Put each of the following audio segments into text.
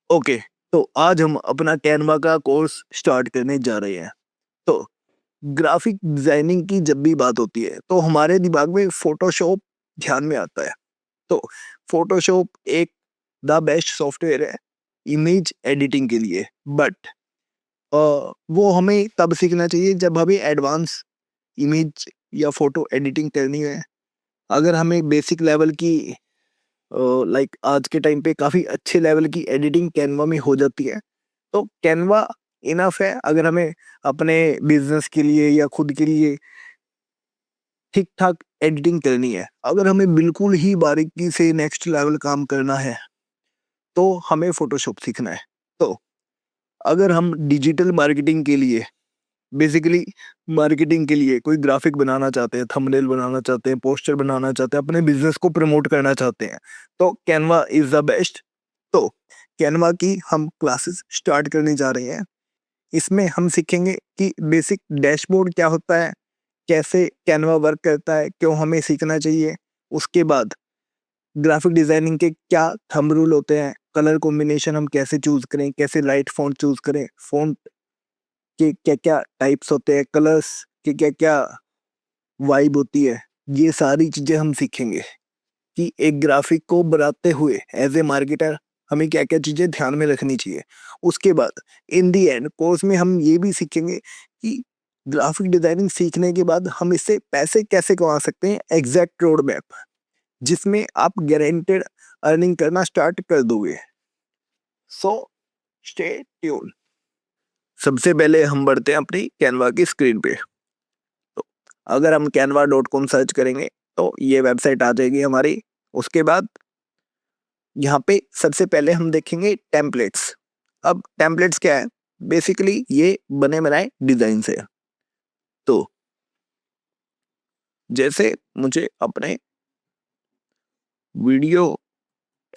Okay, तो आज हम अपना कैनवा का कोर्स स्टार्ट करने जा रहे हैं। तो ग्राफिक डिजाइनिंग की जब भी बात होती है तो हमारे दिमाग में फोटोशॉप ध्यान में आता है। तो फोटोशॉप एक द बेस्ट सॉफ्टवेयर है इमेज एडिटिंग के लिए, बट वो हमें तब सीखना चाहिए जब हमें एडवांस इमेज या फोटो एडिटिंग करनी है। अगर हमें बेसिक लेवल की लाइक आज के टाइम पे काफ़ी अच्छे लेवल की एडिटिंग कैनवा में हो जाती है, तो कैनवा इनफ है। अगर हमें अपने बिजनेस के लिए या खुद के लिए ठीक ठाक एडिटिंग करनी है, अगर हमें बिल्कुल ही बारीकी से नेक्स्ट लेवल काम करना है, तो हमें फोटोशॉप सीखना है। तो अगर हम डिजिटल मार्केटिंग के लिए, बेसिकली मार्केटिंग के लिए कोई ग्राफिक बनाना चाहते हैं, थंबनेल बनाना चाहते हैं, पोस्टर बनाना चाहते हैं, अपने बिजनेस को प्रमोट करना चाहते हैं, तो कैनवा इज द बेस्ट। तो कैनवा की हम क्लासेस स्टार्ट करने जा रहे हैं। इसमें हम सीखेंगे कि बेसिक डैशबोर्ड क्या होता है, कैसे कैनवा वर्क करता है, क्यों हमें सीखना चाहिए। उसके बाद ग्राफिक डिजाइनिंग के क्या थंब रूल होते हैं, कलर कॉम्बिनेशन हम कैसे चूज करें, कैसे लाइट फॉन्ट चूज करें, फॉन्ट के क्या क्या टाइप्स होते हैं, कलर्स के क्या क्या वाइब होती है, ये सारी चीजें हम सीखेंगे कि एक ग्राफिक को बनाते हुए एज ए मार्केटर हमें क्या क्या चीजें ध्यान में रखनी चाहिए। उसके बाद इन दी एंड कोर्स में हम ये भी सीखेंगे कि ग्राफिक डिजाइनिंग सीखने के बाद हम इससे पैसे कैसे कमा सकते हैं, एग्जैक्ट रोड मैप जिसमें आप गारंटेड अर्निंग करना स्टार्ट कर दोगे। So stay tune. सबसे पहले हम बढ़ते हैं अपनी कैनवा की स्क्रीन पे। तो अगर हम canva.com सर्च करेंगे तो ये वेबसाइट आ जाएगी हमारी। उसके बाद यहाँ पे सबसे पहले हम देखेंगे टेम्पलेट्स। अब टेम्पलेट्स क्या है, बेसिकली ये बने बनाए डिजाइन है। तो जैसे मुझे अपने वीडियो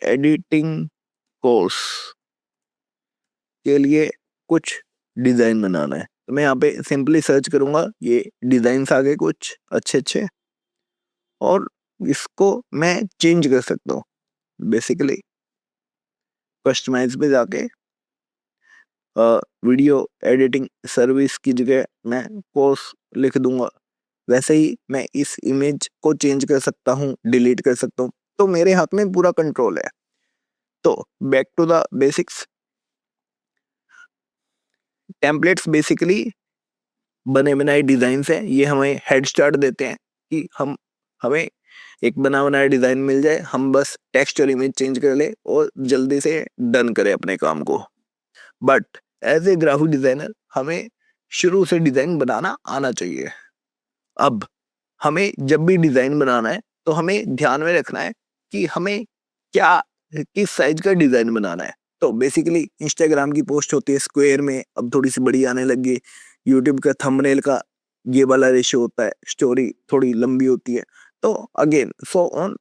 एडिटिंग कोर्स के लिए कुछ डिजाइन बनाना है, तो मैं यहाँ पे सिंपली सर्च करूंगा, ये डिजाइन्स आ गए कुछ अच्छे अच्छे, और इसको मैं चेंज कर सकता हूँ। बेसिकली कस्टमाइज पे जाके वीडियो एडिटिंग सर्विस की जगह मैं कोर्स लिख दूंगा। वैसे ही मैं इस इमेज को चेंज कर सकता हूँ, डिलीट कर सकता हूँ, तो मेरे हाथ में पूरा कंट्रोल है। तो back to the basics. Templates basically बने बनाए डिजाइन है, ये हमें हेड स्टार्ट देते हैं कि हमें एक बना बनाया डिजाइन मिल जाए, हम बस टेक्स्ट और इमेज चेंज कर ले और जल्दी से डन करें अपने काम को। But as a graphic designer हमें शुरू से डिजाइन बनाना आना चाहिए। अब हमें जब भी डिजाइन बनाना है तो हमें ध्यान में रखना है कि हमें क्या, किस साइज का डिजाइन बनाना है। तो बेसिकली इंस्टाग्राम की पोस्ट होती है स्क्वायर में, अब थोड़ी सी बड़ी आने लगी। यूट्यूब का थंबनेल का ये वाला रेशियो होता है, स्टोरी थोड़ी लंबी होती है, तो अगेन सो ऑन।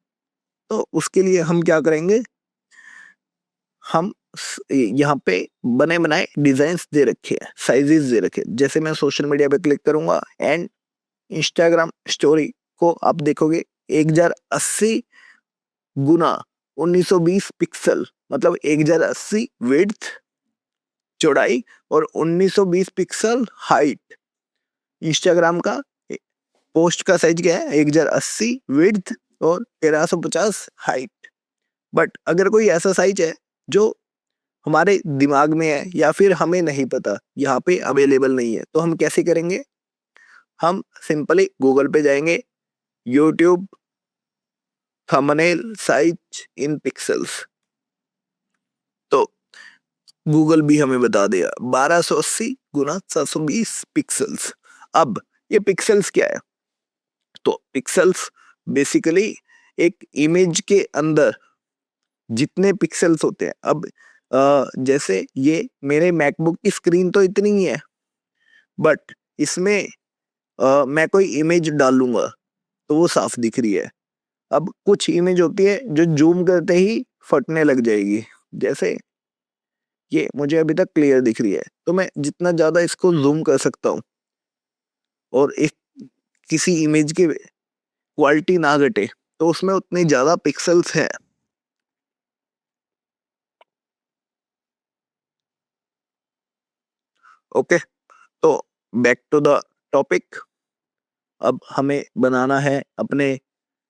तो उसके लिए हम क्या करेंगे, हम यहाँ पे बने बनाए डिजाइन्स दे रखे हैं, साइजेस दे रखे हैं। जैसे मैं सोशल मीडिया पे क्लिक करूंगा एंड इंस्टाग्राम स्टोरी को आप देखोगे 1080 गुना 1920 पिक्सल, मतलब 1080 विड्थ चौड़ाई और 1920 पिक्सल हाइट। इंस्टाग्राम का पोस्ट का साइज क्या है, 1080 विड्थ और 1350 हाइट। बट अगर कोई ऐसा साइज है जो हमारे दिमाग में है या फिर हमें नहीं पता, यहाँ पे अवेलेबल नहीं है, तो हम कैसे करेंगे, हम सिंपली गूगल पे जाएंगे, YouTube thumbnail size in pixels, तो गूगल भी हमें बता देगा 1280 गुना 720 पिक्सल्स। अब ये पिक्सल्स क्या है, तो पिक्सल्स बेसिकली एक इमेज के अंदर जितने पिक्सल्स होते हैं। अब जैसे ये मेरे मैकबुक की स्क्रीन तो इतनी ही है, बट इसमें मैं कोई इमेज डालूंगा तो वो साफ दिख रही है। अब कुछ इमेज होती है जो जूम करते ही फटने लग जाएगी, जैसे ये मुझे अभी तक क्लियर दिख रही है, तो मैं जितना ज्यादा इसको जूम कर सकता हूँ और एक किसी इमेज की क्वालिटी ना घटे, तो उसमें उतने ज्यादा पिक्सल्स हैं। ओके, तो बैक टू द टॉपिक। अब हमें बनाना है अपने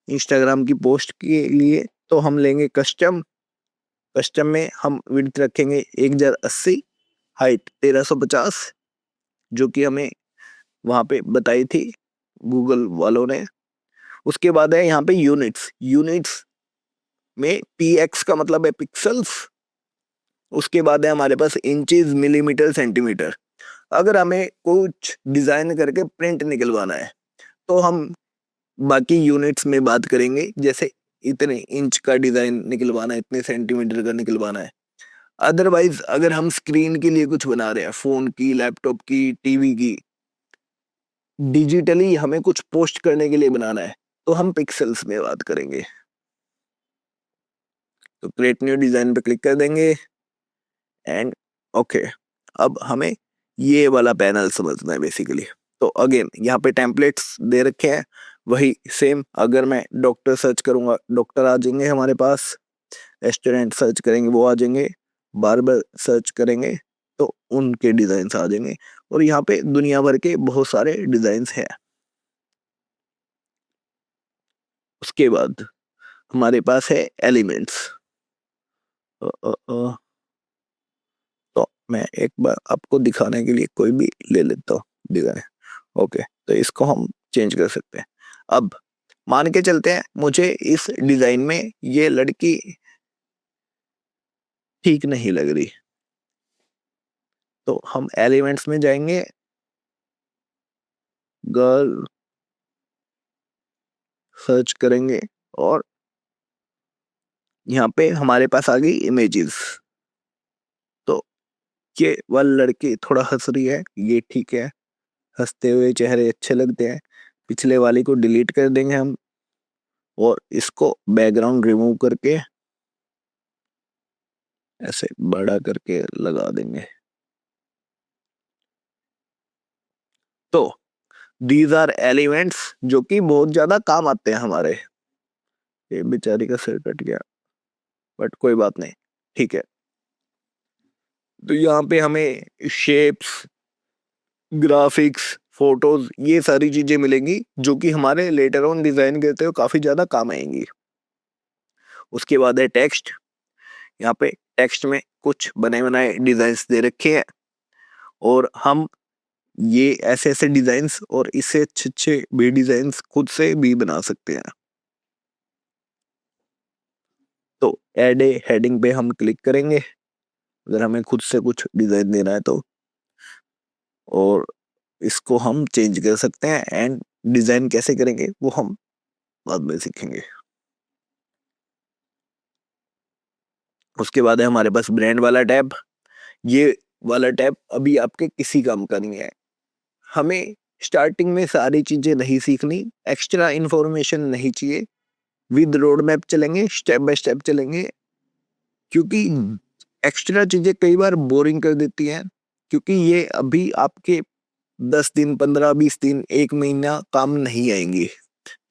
इंस्टाग्राम की पोस्ट के लिए, तो हम लेंगे कस्टम। कस्टम में हम विड्थ रखेंगे 1080, हाइट 1350, जो कि हमें वहां पे बताई थी गूगल वालों ने। उसके बाद है यहाँ पे यूनिट्स। यूनिट्स में px का मतलब है पिक्सल्स। उसके बाद है हमारे पास इंचेस, मिलीमीटर, सेंटीमीटर। अगर हमें कुछ डिजाइन करके प्रिंट निकलवाना है तो हम बाकी यूनिट्स में बात करेंगे, जैसे इतने इंच का डिजाइन निकलवाना है, इतने सेंटीमीटर का निकलवाना है। अदरवाइज अगर हम स्क्रीन के लिए कुछ बना रहे हैं, फोन की, लैपटॉप की, टीवी की, डिजिटली हमें कुछ पोस्ट करने के लिए बनाना है, तो हम पिक्सल्स में बात करेंगे। तो क्रिएट न्यू डिजाइन पे क्लिक कर देंगे एंड ओके। अब हमें ये वाला पैनल समझना है बेसिकली। तो अगेन यहाँ पे टेम्पलेट्स दे रखे हैं, वही सेम। अगर मैं डॉक्टर सर्च करूंगा, डॉक्टर आ जाएंगे हमारे पास। रेस्टोरेंट सर्च करेंगे, वो आ जाएंगे। बार्बर सर्च करेंगे तो उनके डिजाइन आ जाएंगे। और यहाँ पे दुनिया भर के बहुत सारे डिजाइन हैं। उसके बाद हमारे पास है एलिमेंट्स। तो मैं एक बार आपको दिखाने के लिए कोई भी ले लेता हूँ डिजाइन। ओके, तो इसको हम चेंज कर सकते हैं। अब मान के चलते हैं मुझे इस डिजाइन में ये लड़की ठीक नहीं लग रही, तो हम एलिमेंट्स में जाएंगे, गर्ल सर्च करेंगे और यहाँ पे हमारे पास आ गई इमेजेस। तो ये वाली लड़की थोड़ा हंस रही है, ये ठीक है, हंसते हुए चेहरे अच्छे लगते हैं। पिछले वाली को डिलीट कर देंगे हम और इसको बैकग्राउंड रिमूव करके ऐसे बड़ा करके लगा देंगे। तो दीज आर एलिमेंट्स जो कि बहुत ज्यादा काम आते हैं हमारे। ये बेचारी का सिर कट गया, बट कोई बात नहीं, ठीक है। तो यहाँ पे हमें शेप्स, ग्राफिक्स, फोटोज, ये सारी चीजें मिलेंगी जो कि हमारे लेटर ऑन डिजाइन करते हुए काफी ज्यादा काम आएंगी। उसके बाद है टेक्स्ट। यहाँ पे टेक्स्ट में कुछ बने बनाए डिजाइन्स दे रखे हैं और हम ये ऐसे ऐसे डिजाइन्स और इससे अच्छे अच्छे भी डिजाइन्स खुद से भी बना सकते हैं। तो एड ए हेडिंग पे हम क्लिक करेंगे अगर हमें खुद से कुछ डिजाइन देना है तो, और इसको हम चेंज कर सकते हैं। एंड डिजाइन कैसे करेंगे वो हम बाद में सीखेंगे। उसके बाद है हमारे पास ब्रांड वाला टैब। ये वाला टैब अभी आपके किसी काम का नहीं है। हमें स्टार्टिंग में सारी चीजें नहीं सीखनी, एक्स्ट्रा इंफॉर्मेशन नहीं चाहिए। विद रोड मैप चलेंगे, स्टेप बाय स्टेप चलेंगे, क्योंकि एक्स्ट्रा चीजें कई बार बोरिंग कर देती हैं। क्योंकि ये अभी आपके 10 दिन, 15, 20 दिन, 1 महीना काम नहीं आएंगी,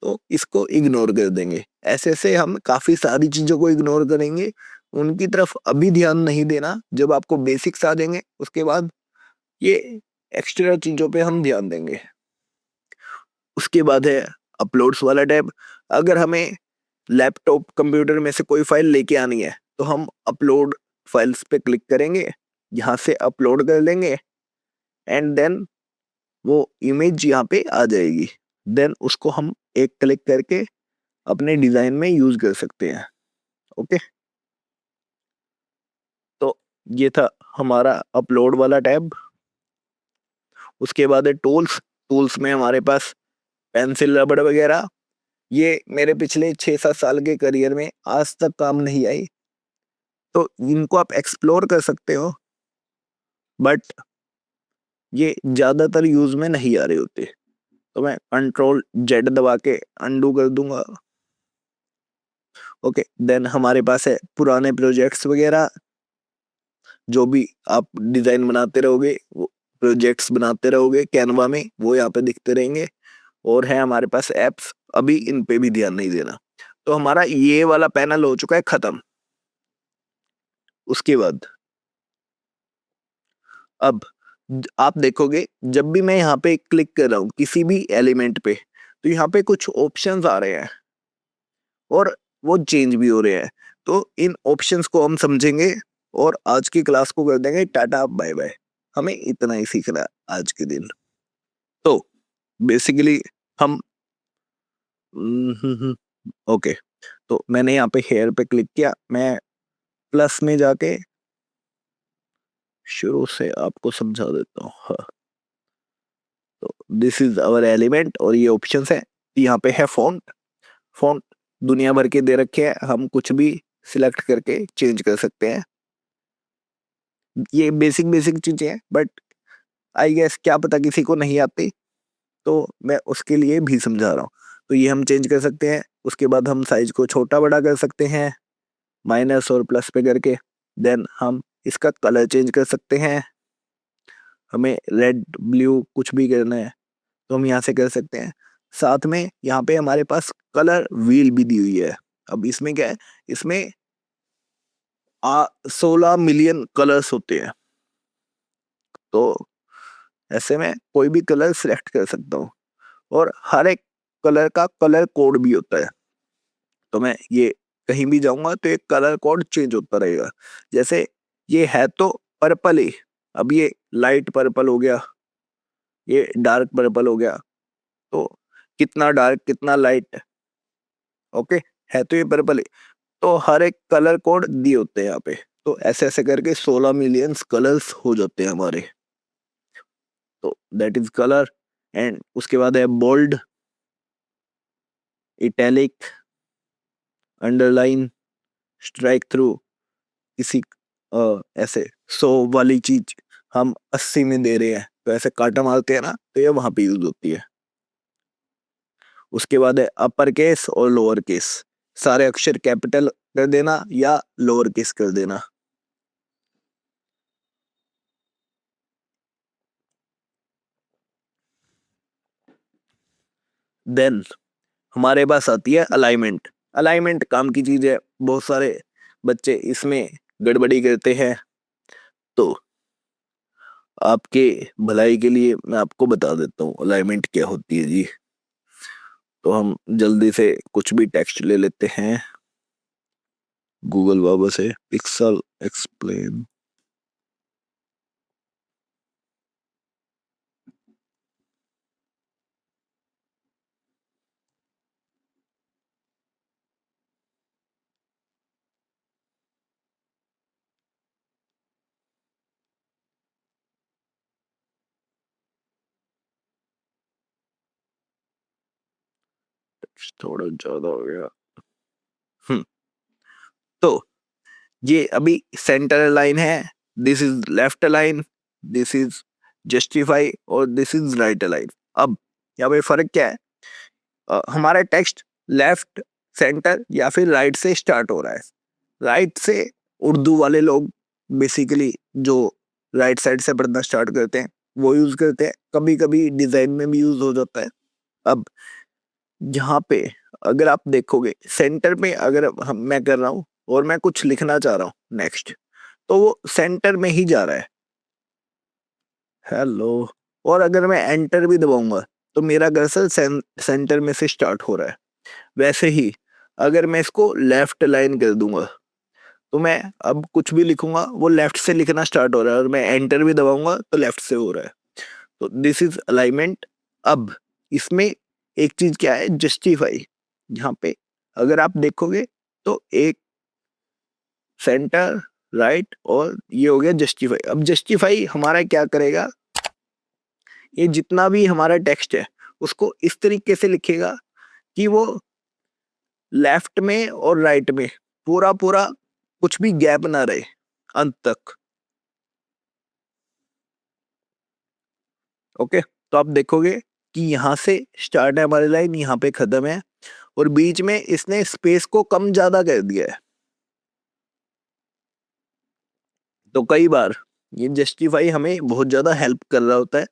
तो इसको इग्नोर कर देंगे। ऐसे ऐसे हम काफी सारी चीजों को इग्नोर करेंगे, उनकी तरफ अभी ध्यान नहीं देना। जब आपको बेसिक्स आ जाएंगे उसके बाद ये एक्स्ट्रा चीजों पे हम ध्यान देंगे। उसके बाद है अपलोड्स वाला टैब। अगर हमें लैपटॉप, कंप्यूटर में से कोई फाइल लेके आनी है तो हम अपलोड फाइल्स पे क्लिक करेंगे, यहाँ से अपलोड कर लेंगे एंड देन वो इमेज यहाँ पे आ जाएगी। देन उसको हम एक क्लिक करके अपने डिजाइन में यूज कर सकते हैं। ओके, तो ये था हमारा अपलोड वाला टैब। उसके बाद है टूल्स। टूल्स में हमारे पास पेंसिल, रबड़ वगैरह, ये मेरे पिछले 6-7 साल के करियर में आज तक काम नहीं आई, तो इनको आप एक्सप्लोर कर सकते हो, बट ये ज्यादातर यूज में नहीं आ रहे होते। तो मैं Ctrl Z दबा के अंडू कर दूंगा। ओके, देन हमारे पास है पुराने प्रोजेक्ट्स वगैरह, जो भी आप डिजाइन बनाते रहोगे, वो प्रोजेक्ट्स बनाते रहोगे कैनवा में, वो यहाँ पे दिखते रहेंगे। और है हमारे पास एप्स, अभी इन पे भी ध्यान नहीं देना। तो हमारा ये वाला पैनल हो चुका है खत्म। उसके बाद अब आप देखोगे जब भी मैं यहाँ पे क्लिक कर रहा हूँ किसी भी एलिमेंट पे, तो यहाँ पे कुछ ऑप्शंस आ रहे हैं और वो चेंज भी हो रहे हैं। तो इन ऑप्शंस को हम समझेंगे और आज की क्लास को कर देंगे टाटा बाय बाय। हमें इतना ही सीखना है आज के दिन। तो बेसिकली हम ओके, तो मैंने यहाँ पे हेयर पे क्लिक किया, मैं प्लस में जाके शुरू से आपको समझा देता हूँ। हाँ, तो दिस इज आवर एलिमेंट और ये ऑप्शंस है। यहाँ पे है फॉन्ट। फॉन्ट दुनिया भर के दे रखे हैं, हम कुछ भी सिलेक्ट करके चेंज कर सकते हैं। ये बेसिक बेसिक चीजें हैं, बट आई गेस क्या पता किसी को नहीं आती, तो मैं उसके लिए भी समझा रहा हूँ। तो ये हम चेंज कर सकते हैं। उसके बाद हम साइज को छोटा बड़ा कर सकते हैं माइनस और प्लस पे करके। देन हम इसका कलर चेंज कर सकते हैं। हमें रेड ब्लू कुछ भी करना है तो हम यहाँ से कर सकते हैं। साथ में यहाँ पे हमारे पास कलर व्हील भी दी हुई है। अब इसमें क्या है, इसमें 16 मिलियन कलर्स होते हैं, तो ऐसे में कोई भी कलर सिलेक्ट कर सकता हूँ और हर एक कलर का कलर कोड भी होता है। तो मैं ये कहीं भी जाऊंगा तो एक कलर कोड चेंज होता रहेगा। जैसे ये है तो पर्पल ही, अब ये लाइट पर्पल हो गया, ये डार्क पर्पल हो गया। तो कितना डार्क कितना लाइट, ओके, है तो ये पर्पल ही। तो हर एक कलर कोड दिए होते हैं यहाँ पे। तो ऐसे ऐसे करके 16 मिलियंस कलर्स हो जाते हैं हमारे। तो दैट इज कलर। एंड उसके बाद है bold, italic, underline, strike through. किसी ऐसे 100 वाली चीज हम 80 में दे रहे हैं तो ऐसे काटा मारते हैं ना, तो ये वहां पे यूज होती है। उसके बाद है अपर केस और लोअर केस। सारे अक्षर कैपिटल कर देना या लोअर केस कर देना। देन हमारे पास आती है अलाइनमेंट। अलाइनमेंट काम की चीज है, बहुत सारे बच्चे इसमें गड़बड़ी करते हैं। तो आपके भलाई के लिए मैं आपको बता देता हूँ अलाइनमेंट क्या होती है जी। तो हम जल्दी से कुछ भी टेक्स्ट ले लेते हैं गूगल बाबा से, पिक्सल एक्सप्लेन। थोड़ा ज्यादा हो गया। हम्म तो ये अभी सेंटर लाइन है, this is left line, this is justify और दिस इज राइट लाइन। अब यहाँ पे फर्क क्या है, हमारा टेक्स्ट लेफ्ट, सेंटर या फिर राइट से स्टार्ट हो रहा है। राइट से उर्दू वाले लोग बेसिकली जो राइट साइड से पढ़ना स्टार्ट करते हैं वो यूज करते हैं, कभी कभी डिजाइन में भी यूज हो जाता है। अब यहाँ पे अगर आप देखोगे सेंटर में, अगर हम मैं कर रहा हूँ और मैं कुछ लिखना चाह रहा हूँ नेक्स्ट, तो वो सेंटर में ही जा रहा है, हेलो। और अगर मैं एंटर भी दबाऊंगा तो मेरा कर्सर सेंटर में से स्टार्ट हो रहा है। वैसे ही अगर मैं इसको लेफ्ट लाइन कर दूंगा तो मैं अब कुछ भी लिखूंगा वो लेफ्ट से लिखना स्टार्ट हो रहा है, और मैं एंटर भी दबाऊंगा तो लेफ्ट से हो रहा है। तो दिस इज अलाइनमेंट। अब इसमें एक चीज क्या है, जस्टिफाई। यहाँ पे अगर आप देखोगे तो एक सेंटर, राइट और ये हो गया जस्टिफाई। अब जस्टिफाई हमारा क्या करेगा, ये जितना भी हमारा टेक्स्ट है उसको इस तरीके से लिखेगा कि वो लेफ्ट में और राइट में पूरा पूरा कुछ भी गैप ना रहे अंत तक। ओके, तो आप देखोगे कि यहाँ से स्टार्ट है हमारी लाइन, यहाँ पे खत्म है, और बीच में इसने स्पेस को कम ज्यादा कर दिया है। तो कई बार ये जस्टिफाई हमें बहुत ज्यादा हेल्प कर रहा होता है।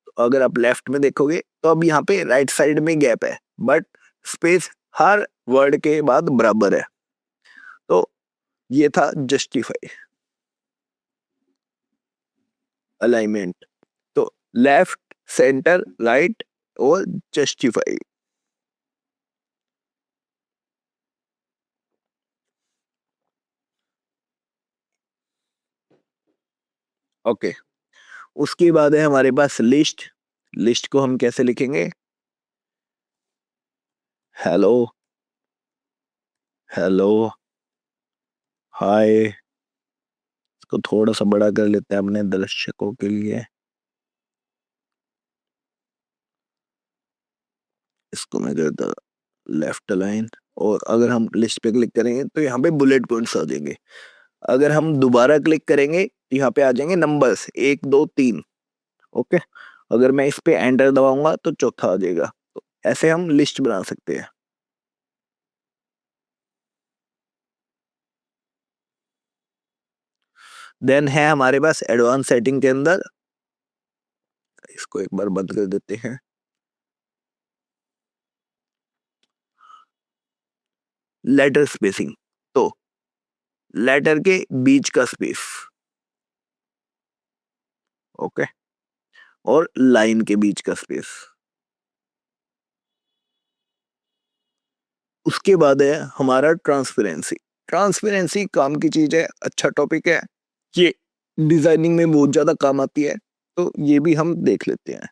तो अगर आप लेफ्ट में देखोगे तो अब यहाँ पे राइट साइड में गैप है, बट स्पेस हर वर्ड के बाद बराबर है। तो ये था जस्टिफाई। अलाइनमेंट। तो लेफ्ट, सेंटर, राइट और जस्टिफाई। ओके, उसके बाद है हमारे पास लिस्ट। लिस्ट को हम कैसे लिखेंगे? हेलो, हेलो, हाय। इसको थोड़ा सा बड़ा कर लेते हैं अपने दर्शकों के लिए। इसको मैं करता लेफ्ट अलाइन। और अगर हम लिस्ट पे क्लिक करेंगे तो यहाँ पे बुलेट पॉइंट्स आ जाएंगे। अगर हम दोबारा क्लिक करेंगे तो यहाँ पे आ जाएंगे नंबर्स 1 2 3। ओके, अगर मैं इस पे एंटर दबाऊंगा तो चौथा आ जाएगा। तो ऐसे हम लिस्ट बना सकते हैं। देन है हमारे पास एडवांस सेटिंग के अंदर, इसको एक बार बंद कर देते हैं। लेटर स्पेसिंग, तो लेटर के बीच का स्पेस। ओके, और लाइन के बीच का स्पेस। उसके बाद है हमारा ट्रांसपेरेंसी। ट्रांसपेरेंसी काम की चीज है, अच्छा टॉपिक है ये, डिजाइनिंग में बहुत ज्यादा काम आती है, तो ये भी हम देख लेते हैं।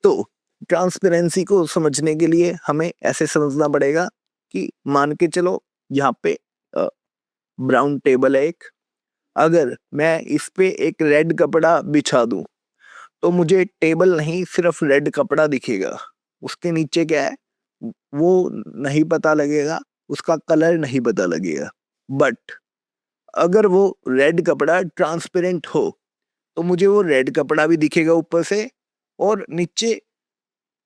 तो ट्रांसपेरेंसी को समझने के लिए हमें ऐसे समझना पड़ेगा कि मान के चलो यहाँ पे ब्राउन टेबल है एक। अगर मैं इस पे एक रेड कपड़ा बिछा दूं तो मुझे टेबल नहीं, सिर्फ रेड कपड़ा दिखेगा। उसके नीचे क्या है वो नहीं पता लगेगा, उसका कलर नहीं पता लगेगा। बट अगर वो रेड कपड़ा ट्रांसपेरेंट हो तो मुझे वो रेड कपड़ा भी दिखेगा ऊपर से, और नीचे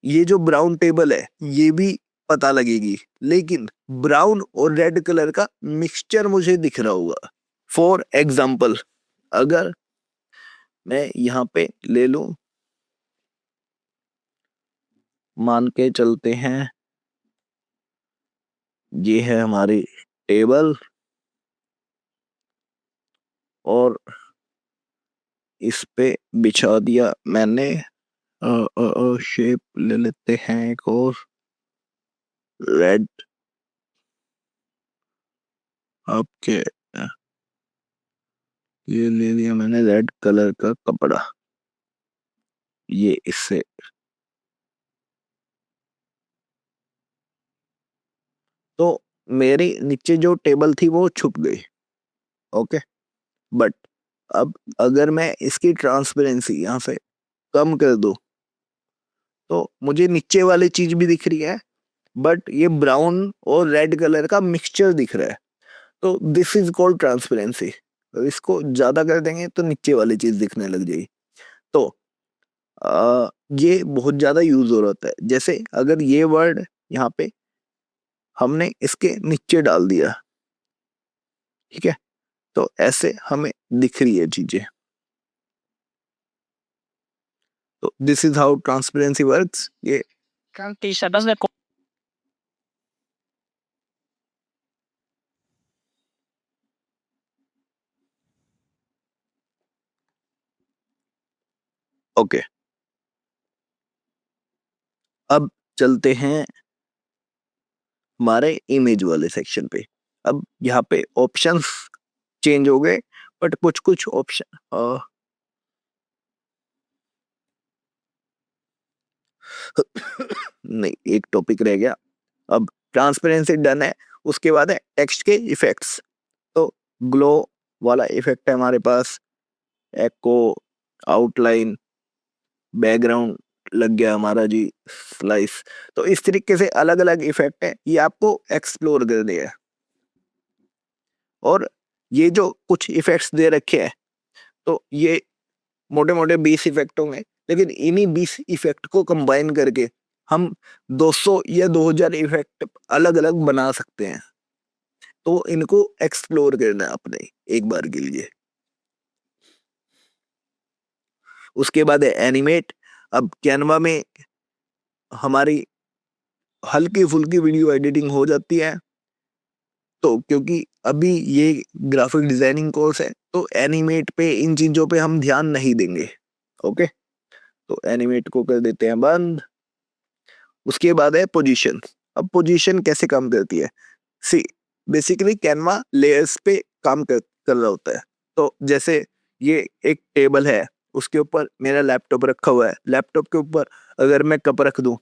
ये जो ब्राउन टेबल है ये भी पता लगेगी, लेकिन ब्राउन और रेड कलर का मिक्सचर मुझे दिख रहा होगा। फॉर एग्जाम्पल, अगर मैं यहाँ पे ले लूं, मान के चलते हैं ये है हमारी टेबल, और इस पे बिछा दिया मैंने शेप ले लेते हैं एक और रेड। आपके ये ले लिया मैंने रेड कलर का कपड़ा, ये इससे। तो मेरी नीचे जो टेबल थी वो छुप गई। ओके, बट अब अगर मैं इसकी ट्रांसपेरेंसी यहाँ से कम कर दूं तो मुझे नीचे वाली चीज भी दिख रही है, बट ये ब्राउन और रेड कलर का मिक्सचर दिख रहा है। तो दिस इज कॉल्ड ट्रांसपेरेंसी। इसको ज्यादा कर देंगे तो नीचे वाली चीज दिखने लग जाएगी। तो ये बहुत ज्यादा यूज हो रहा है। जैसे अगर ये वर्ड यहाँ पे हमने इसके नीचे डाल दिया, ठीक है, तो ऐसे हमें दिख रही है चीजें। तो this is how transparency works. ये ओके, अब चलते हैं हमारे इमेज वाले सेक्शन पे। अब यहाँ पे ऑप्शंस चेंज हो गए, बट कुछ कुछ ऑप्शन नहीं, एक टॉपिक रह गया। अब ट्रांसपेरेंसी डन है, उसके बाद है टेक्स्ट के इफेक्ट्स। तो ग्लो वाला इफेक्ट है हमारे पास, एको, आउटलाइन, बैकग्राउंड लग गया हमारा जी, स्लाइस। तो इस तरीके से अलग अलग इफेक्ट है, ये आपको एक्सप्लोर कर दिया। और ये जो कुछ इफेक्ट्स दे रखे हैं, तो ये मोटे मोटे 20 इफेक्ट होंगे, लेकिन इन्हीं 20 इफेक्ट को कंबाइन करके हम 200 या 2000 इफेक्ट अलग अलग बना सकते हैं। तो इनको एक्सप्लोर करना है अपने एक बार के लिए। उसके बाद है एनिमेट। अब कैनवा में हमारी हल्की फुल्की वीडियो एडिटिंग हो जाती है, तो क्योंकि अभी ये ग्राफिक डिजाइनिंग कोर्स है तो एनिमेट पे, इन चीजों पे हम ध्यान नहीं देंगे। ओके, तो एनिमेट को कर देते हैं बंद। उसके बाद है पोजीशन। अब पोजीशन कैसे काम करती है? सी, बेसिकली कैनवा लेयर्स पे काम कर रहा होता है। तो जैसे ये एक टेबल है, उसके ऊपर मेरा लैपटॉप रखा हुआ है, लैपटॉप के ऊपर अगर मैं कप रख दूं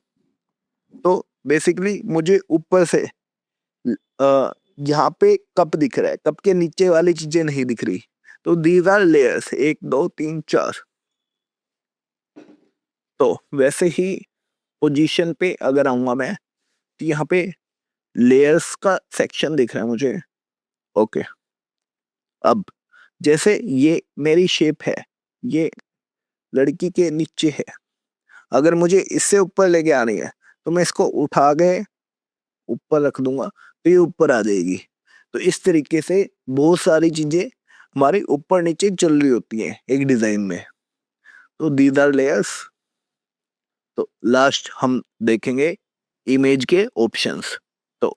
तो बेसिकली मुझे ऊपर से अ, यहाँ पे कप दिख रहा है, कप के नीचे वाली चीजें नहीं दिख रही। तो दीज आर लेयर्स, 1 2 3 4। तो वैसे ही पोजीशन पे अगर आऊंगा मैं, तो यहाँ पे लेयर्स का सेक्शन दिख रहा है मुझे। ओके, अब जैसे ये मेरी शेप है, ये लड़की के नीचे है, अगर मुझे इससे ऊपर लेके आनी है तो मैं इसको उठा के ऊपर रख दूंगा तो ये ऊपर आ जाएगी। तो इस तरीके से बहुत सारी चीजें हमारी ऊपर नीचे चल रही होती हैं एक डिजाइन में। तो दीज आर लेयर्स। तो लास्ट हम देखेंगे इमेज के ऑप्शंस। तो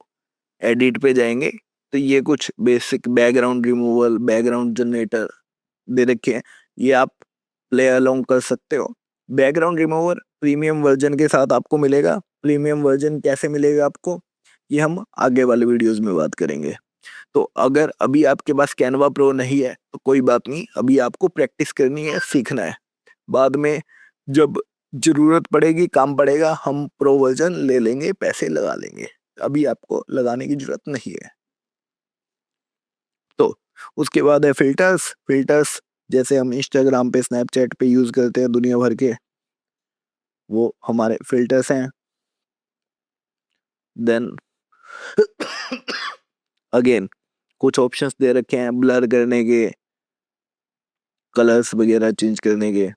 एडिट पे जाएंगे तो ये कुछ basic background removal, background generator दे रखे हैं, ये आप प्ले अलोंग कर सकते हो। बैकग्राउंड रिमूवर प्रीमियम वर्जन के साथ आपको मिलेगा। प्रीमियम वर्जन कैसे मिलेगा आपको, ये हम आगे वाले वीडियोस में बात करेंगे। तो अगर अभी आपके पास कैनवा प्रो नहीं है तो कोई बात नहीं, अभी आपको प्रैक्टिस करनी है, सीखना है। बाद में जब जरूरत पड़ेगी, काम पड़ेगा, हम प्रो वर्जन ले लेंगे, पैसे लगा लेंगे। अभी आपको लगाने की जरूरत नहीं है। तो उसके बाद है फिल्टर्स। फिल्टर्स जैसे हम इंस्टाग्राम पे, स्नैपचैट पे यूज करते हैं दुनिया भर के, वो हमारे फिल्टर्स हैं। देन अगेन कुछ ऑप्शंस दे रखे हैं ब्लर करने के, कलर्स वगैरह चेंज करने के।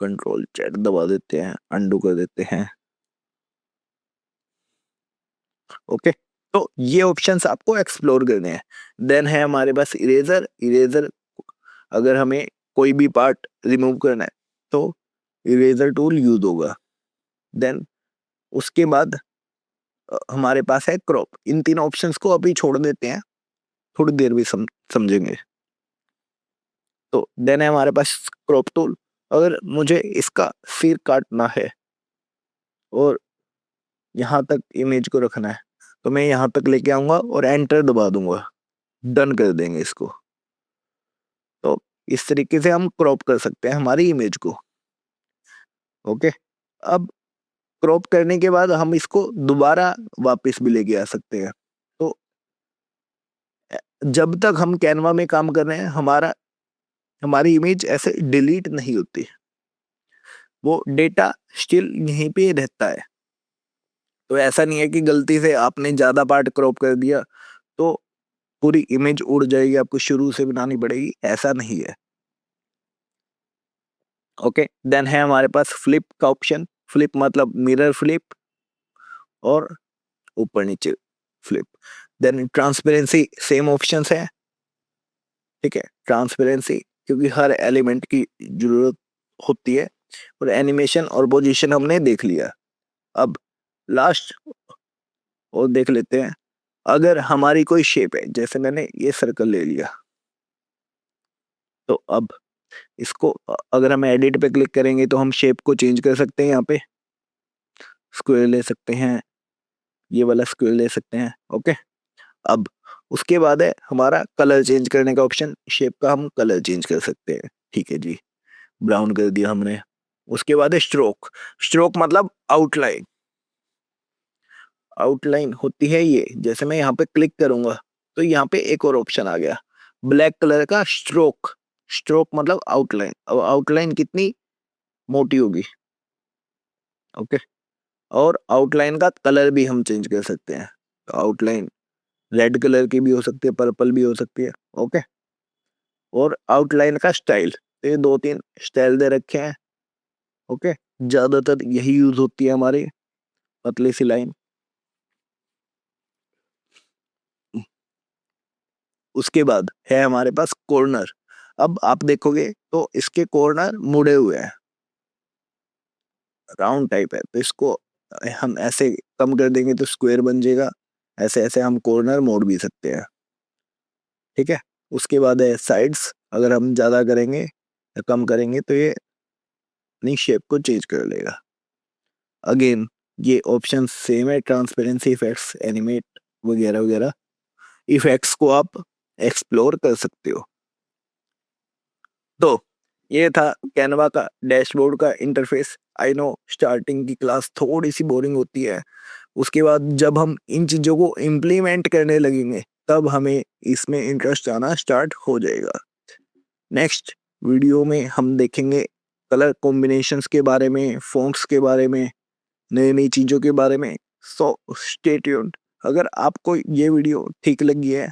कंट्रोल चैट दबा देते हैं, अंडू कर देते हैं। ओके, तो ये ऑप्शंस आपको एक्सप्लोर करने हैं। देन है हमारे पास इरेजर। इरेजर अगर हमें कोई भी पार्ट रिमूव करना है तो इरेजर टूल यूज होगा। देन उसके बाद हमारे पास है क्रॉप। इन तीन ऑप्शंस को अभी छोड़ देते हैं, थोड़ी देर भी समझेंगे। तो देन है हमारे पास क्रॉप टूल। अगर मुझे इसका सिर काटना है और यहाँ तक इमेज को रखना है तो मैं यहाँ तक लेके आऊंगा और एंटर दबा दूंगा, डन कर देंगे इसको। तो इस तरीके से हम क्रॉप कर सकते हैं हमारी इमेज को। ओके, अब क्रॉप करने के बाद हम इसको दोबारा वापस भी लेके आ सकते हैं। तो जब तक हम कैनवा में काम कर रहे हैं, हमारी इमेज ऐसे डिलीट नहीं होती, वो डेटा स्टिल यहीं पे रहता है। तो ऐसा नहीं है कि गलती से आपने ज्यादा पार्ट क्रॉप कर दिया तो पूरी इमेज उड़ जाएगी, आपको शुरू से बनानी पड़ेगी, ऐसा नहीं है। ओके, देन है हमारे पास फ्लिप का ऑप्शन। फ्लिप मतलब मिरर फ्लिप और ऊपर नीचे flip. Then transparency same options है, ठीक है। ट्रांसपेरेंसी क्योंकि हर एलिमेंट की जरूरत होती है। और एनिमेशन और पोजीशन हमने देख लिया। अब लास्ट और देख लेते हैं, अगर हमारी कोई शेप है, जैसे मैंने ये सर्कल ले लिया, तो अब इसको अगर हम एडिट पे क्लिक करेंगे तो हम शेप को चेंज कर सकते हैं। यहाँ पे स्क्वायर ले सकते हैं, ये वाला स्क्वायर ले सकते हैं। ओके, अब उसके बाद है हमारा कलर चेंज करने का ऑप्शन। शेप का हम कलर चेंज कर सकते हैं, ठीक है जी, ब्राउन कर दिया हमने। उसके बाद है स्ट्रोक। स्ट्रोक मतलब आउटलाइन। आउटलाइन होती है ये, जैसे मैं यहाँ पे क्लिक करूंगा तो यहाँ पे एक और ऑप्शन आ गया, ब्लैक कलर का स्ट्रोक। स्ट्रोक मतलब आउटलाइन। अब आउटलाइन कितनी मोटी होगी। ओके, और आउटलाइन का कलर भी हम चेंज कर सकते हैं। आउटलाइन रेड कलर की भी हो सकती है, पर्पल भी हो सकती है। ओके, और आउटलाइन का स्टाइल, तो ये 2 3 स्टाइल दे रखे हैं। ओके, ज्यादातर यही यूज होती है हमारी पतली सी लाइन। उसके बाद है हमारे पास कॉर्नर। अब आप देखोगे तो इसके कॉर्नर मुड़े हुए हैं, राउंड टाइप है, तो इसको हम ऐसे कम कर देंगे तो स्क्वायर बन जाएगा। ऐसे ऐसे हम कॉर्नर मोड़ भी सकते हैं, ठीक है। उसके बाद है साइड्स, अगर हम ज़्यादा करेंगे या कम करेंगे तो ये अपनी शेप को चेंज कर लेगा। अगेन ये ऑप्शन सेम है, ट्रांसपेरेंसी इफेक्ट्स, एनिमेट वगैरह वगैरह इफेक्ट्स को आप एक्सप्लोर कर सकते हो। तो ये था कैनवा का डैशबोर्ड का इंटरफेस। आई नो स्टार्टिंग की क्लास थोड़ी सी बोरिंग होती है, उसके बाद जब हम इन चीज़ों को इम्प्लीमेंट करने लगेंगे तब हमें इसमें इंटरेस्ट आना स्टार्ट हो जाएगा। नेक्स्ट वीडियो में हम देखेंगे कलर कॉम्बिनेशंस के बारे में, फ़ॉन्ट्स के बारे में, नई नई चीज़ों के बारे में। So stay tuned. अगर आपको ये वीडियो ठीक लगी है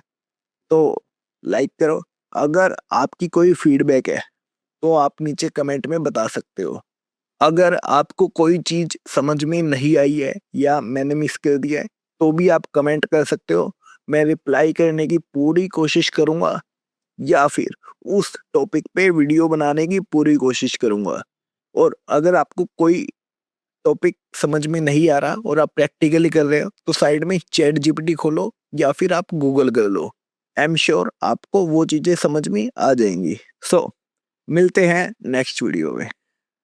तो लाइक करो। अगर आपकी कोई फीडबैक है तो आप नीचे कमेंट में बता सकते हो। अगर आपको कोई चीज़ समझ में नहीं आई है या मैंने मिस कर दिया है तो भी आप कमेंट कर सकते हो, मैं रिप्लाई करने की पूरी कोशिश करूँगा या फिर उस टॉपिक पे वीडियो बनाने की पूरी कोशिश करूँगा। और अगर आपको कोई टॉपिक समझ में नहीं आ रहा और आप प्रैक्टिकली कर रहे हो तो साइड में चैट जीपीटी खोलो या फिर आप गूगल कर लो। आई एम श्योर आपको वो चीज़ें समझ में आ जाएंगी। सो मिलते हैं नेक्स्ट वीडियो में।